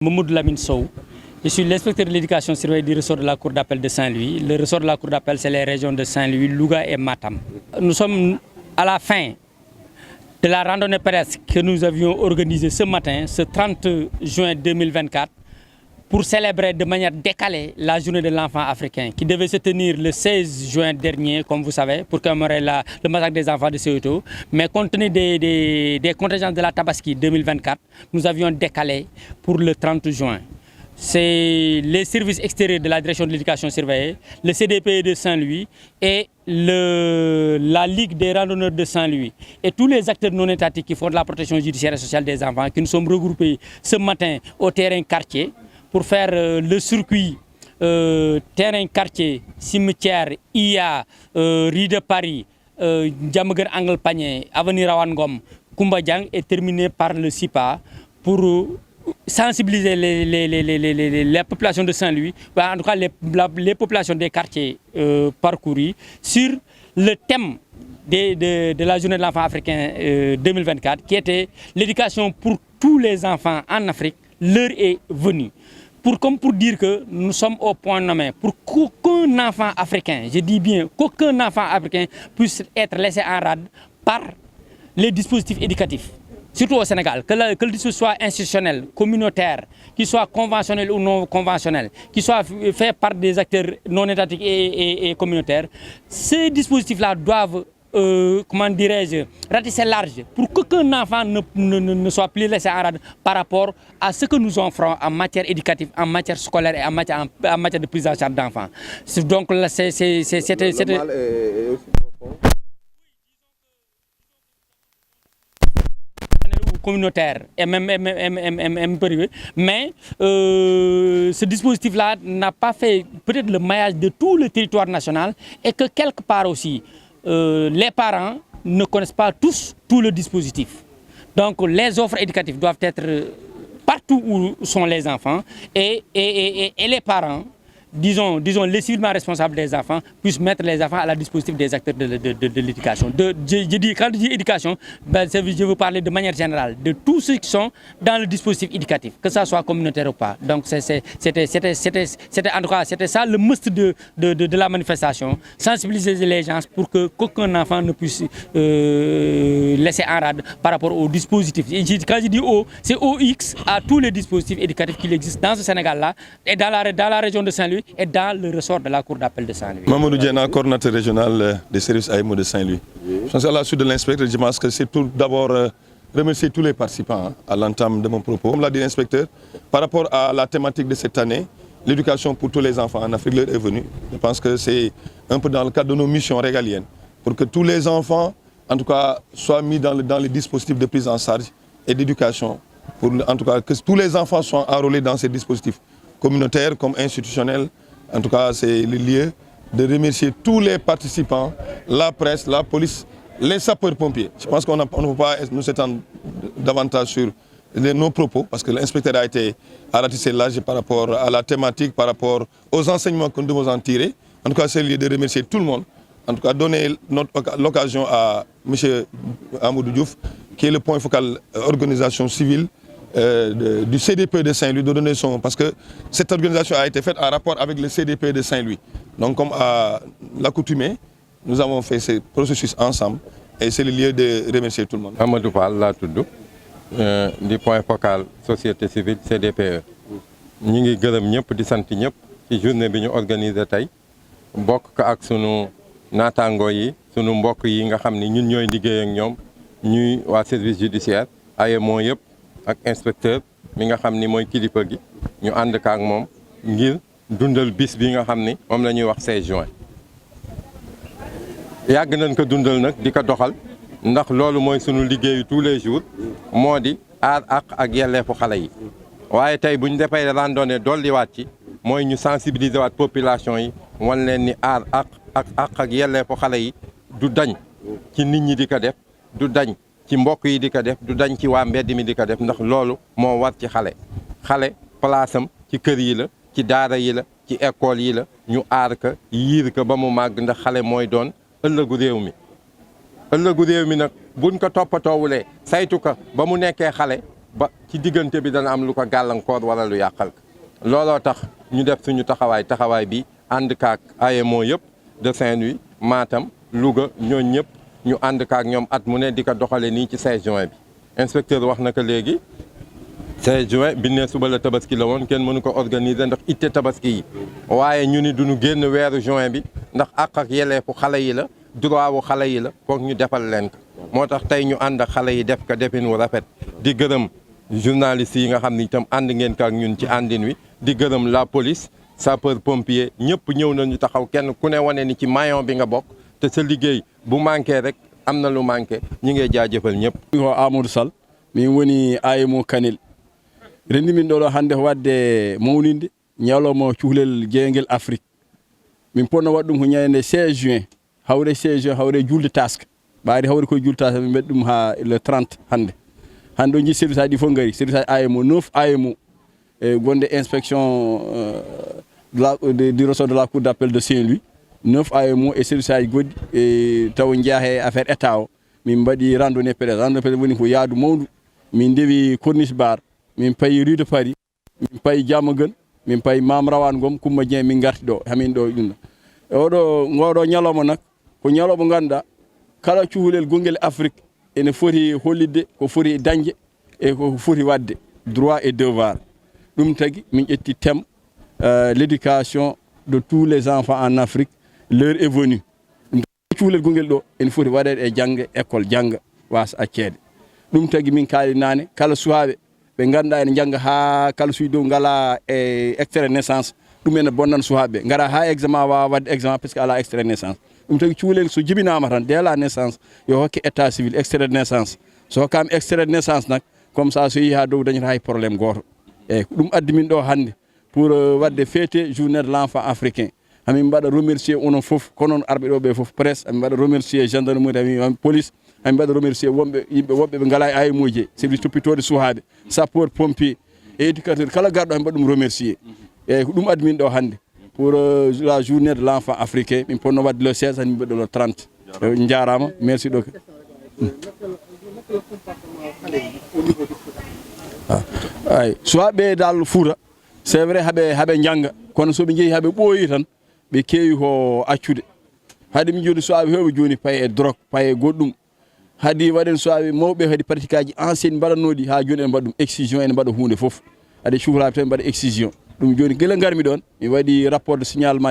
Mamoudou Lamine Sow. Je suis l'inspecteur de l'éducation surveillée du ressort de la Cour d'appel de Saint-Louis. Le ressort de la Cour d'appel, c'est les régions de Saint-Louis, Louga et Matam. Nous sommes à la fin de la randonnée pédestre que nous avions organisée ce matin, ce 30 juin 2024, pour célébrer de manière décalée la journée de l'enfant africain qui devait se tenir le 16 juin dernier, comme vous savez, pour commémorer le massacre des enfants de Soweto. Mais compte tenu des contingences de la Tabaski 2024, nous avions décalé pour le 30 juin. C'est les services extérieurs de la direction de l'éducation surveillée, le CDPE de Saint-Louis et la Ligue des randonneurs de Saint-Louis et tous les acteurs non étatiques qui font de la protection judiciaire et sociale des enfants qui nous sommes regroupés ce matin au terrain quartier pour faire le circuit terrain quartier, cimetière, IA, rue de Paris, Diamaguène Angle Panier, avenue Rawane Ngom, Koumba Diang et terminé par le SIPA pour sensibiliser les populations de Saint-Louis, en tout cas les populations des quartiers parcourus sur le thème de la journée de l'enfant africain 2024 qui était l'éducation pour tous les enfants en Afrique. L'heure est venue. Comme pour dire que nous sommes au point nommé pour qu'aucun enfant africain, je dis bien qu'aucun enfant africain puisse être laissé en rade par les dispositifs éducatifs. Surtout au Sénégal, que le dispositif soit institutionnel, communautaire, qu'il soit conventionnel ou non conventionnel, qu'il soit fait par des acteurs non étatiques et communautaires, ces dispositifs-là doivent comment dirais-je, ratisser large pour qu'aucun enfant ne soit plus laissé en rade par rapport à ce que nous offrons en matière éducative, en matière scolaire et en matière de prise en charge d'enfants. Donc là, c'était communautaire et même privé, mais ce dispositif-là n'a pas fait peut-être le maillage de tout le territoire national et que quelque part aussi, les parents ne connaissent pas tous tout le dispositif. Donc les offres éducatives doivent être partout où sont les enfants et les parents, disons les civilement responsables des enfants, puissent mettre les enfants à la disposition des acteurs de l'éducation. Quand je dis éducation, je veux parler de manière générale de tous ceux qui sont dans le dispositif éducatif, que ça soit communautaire ou pas. Donc c'était en tout cas c'était ça le must de la manifestation, sensibiliser les gens pour qu'aucun enfant ne puisse laisser en rade par rapport au dispositif. Quand je dis O, c'est OX à tous les dispositifs éducatifs qui existent dans ce Sénégal-là et dans la région de Saint-Louis et dans le ressort de la Cour d'appel de Saint-Louis. Mamadou Diena, coordinateur régional des services AEMO de Saint-Louis. Je pense à la suite de l'inspecteur, je pense que c'est tout d'abord remercier tous les participants à l'entame de mon propos. Comme l'a dit l'inspecteur, par rapport à la thématique de cette année, l'éducation pour tous les enfants en Afrique, l'heure est venue. Je pense que c'est un peu dans le cadre de nos missions régaliennes, pour que tous les enfants, en tout cas, soient mis dans les dispositifs de prise en charge et d'éducation, pour en tout cas que tous les enfants soient enrôlés dans ces dispositifs communautaires comme institutionnels. En tout cas, c'est le lieu de remercier tous les participants, la presse, la police, les sapeurs-pompiers. Je pense qu'on ne peut pas nous s'étendre davantage sur nos propos, parce que l'inspecteur a ratissé large par rapport à la thématique, par rapport aux enseignements que nous devons en tirer. En tout cas, c'est le lieu de remercier tout le monde. En tout cas, donner l'occasion à M. Amadou Diouf, qui est le point focal organisation civile du CDP de Saint-Louis, de donner son... Parce que cette organisation a été faite en rapport avec le CDP de Saint-Louis. Donc, comme à l'accoutumée, nous avons fait ce processus ensemble et c'est le lieu de remercier tout le monde. Amadou Fall laa tudd du point focal société civile CDPE. ñi ngi gërëm ñëpp di sant ñëpp ci journée bi ñu organisé tey bokk ko ak sunu naataangoo yi sunu mbokk yi nga xam ni ñun ñooy liggéey ak ñoom ñuy waa service judiciaire AEMO yëpp ak inspecteur mi nga xam ni mooy kilifa gi ñu ànd ka ak moom ngir dundal bis bi nga xam ni moom la ñuy wax 16 juin. yàgg nañ ko dundal nag di ko doxal ndax loolu mooy sunu liggéeyu tous les jours moo di aar ak yelleefu xale yi waaye tey bu ñu defee randonnée dolliwaat ci mooy ñu sensibiliser waat population yi wan leen ni aar ak yelleefu xale yi du dañ ci nit ñi di ko def du dañ ci mbokk yi di ko def du dañ ci waa mbedd mi di ko def ndax loolu moo war ci xale place am ci kër yi la ci daara yi la ci école yi la ñu aar ko yiir ko ba mu màgg ndax xale mooy doon ëllëgu réew mi nag buñ ko toppatoowulee saytu ko ba mu nekkee xale ba ci diggante bi dana am lu ko gàllankoor wala lu yàqal looloo tax ñu def suñu taxawaay bi ànd kaak AEMO yëpp de Saint-Louis Matam Louga ñooñu ñëpp ñu ànd kaak ñoom at mu ne di ko doxale nii ci 16 juin bi inspecteur wax na ko léegi 16 juin bi ne suba la tabaski la woon kenn mënu ko organiser ndax itte tabaski yi waaye ñu ni duñu génn weeru juin bi ndax àq ak yelleefu xale yi la droit wu xale yi la foog ñu defal leen ko moo tax tey ñu ànd ak xale yi def ko defin wu rafet di gërëm journalistes yi nga xam ni itam ànd ngeen ko ak ñun ci àndin wi di gërëm la police sapeur pompier ñëpp ñëw nañu taxaw kenn ku ne wane ni ci maillon bi nga bokk te sa liggéey bu manqué rek am na lu manqué ñi ngay jaajëfal ñëpp. ko Amadou Sall min woni AEMO Kanel rendi min ɗo hannde wadde mawninde ñalawma cuhlel jeeyngel Afrique min ponno waɗ ɗum ko ñande 16 juin hawre 16 juin hawre julde taska ɓaari hawre koye julde taska min mbaɗi ɗum ha le 30 hannde o jii service aji ɗi fof ngari service aji AEMO 9 AEMO gonde inspection du ressort de la cour d'appel de Saint-Louis 9 AEMO e service aji goɗɗi e taw jaahe affaire état o min mbaɗi randonnée pédestre woni ko yaadu mawndu min ndewi corniche bar min payi rue de Paris min payi Diamaguène min payi Mame Rawane Ngom Coumba Dieng min garti ɗo hamin ɗo ɗum ngoɗo ñalawma nak ko ñalawma ganduɗa kala cuhlel gonguel Afrique ene foti hollidde ko foti dañde e ko foti wadde droit et devoir ɗum tagui min ƴetti thème l'éducation de tous les enfants en Afrique l'heure est venue ɗum cuhlel gonguel ɗo ene foti waɗede e jangga école jangga wasa accede ɗum tagui min kaali nane kala suwaɓe ɓe ganduɗa ene jangga ha kala suuyi dow ngala e extrait naissance ɗum ene bonnan suwaɓeɓe gara ha examen wawa wadde examen puisque ala extrait naissance ɗum tagui cuhlel so jibinama tan dès la naissance yo hokke état civil extrait de naissance so hokkama extrait de naissance nak comme ça so yeehi ha dow dañata hay probléme goto eyyi ko ɗum addi min ɗo hannde pour wadde fêter journée de l' enfant africain hamin mbaɗa remercier onon foof konon arɓe ɗo ɓe foof presse hamin mbaɗa remercier gendarmerie hamin police hamin mbaɗa remercier yimɓe woɓɓe ɓe ngala e AEMO ji service toppitode suuhaɓe sapeur pompier et éducateur kala garɗo hamin mbaɗa ɗum remercier eyyi ko ɗum addi min ɗo hannde pour la journée de l' enfant africain min ponno wadde le 16 hamin mbaɗo le 30 jarama merci ɗo ay suwaɓe dal Fouta c'est vrai haɓe jangga kono soɓe jeehi haɓe ɓooyi tan ɓe keewi ko accude haade min joni suwaɓe hewɓe joni paye e drogue paye goɗɗum haadi waɗen suwaɓe mawɓe kadi pratique aji ancienne mbaɗannoɗi ha joni en mbaɗa ɗum excision ene mbaɗa hunde foof ade cuhlaɓe tan mbaɗa excision ɗum joni guila garmi ɗon mi waɗi rapport de signalement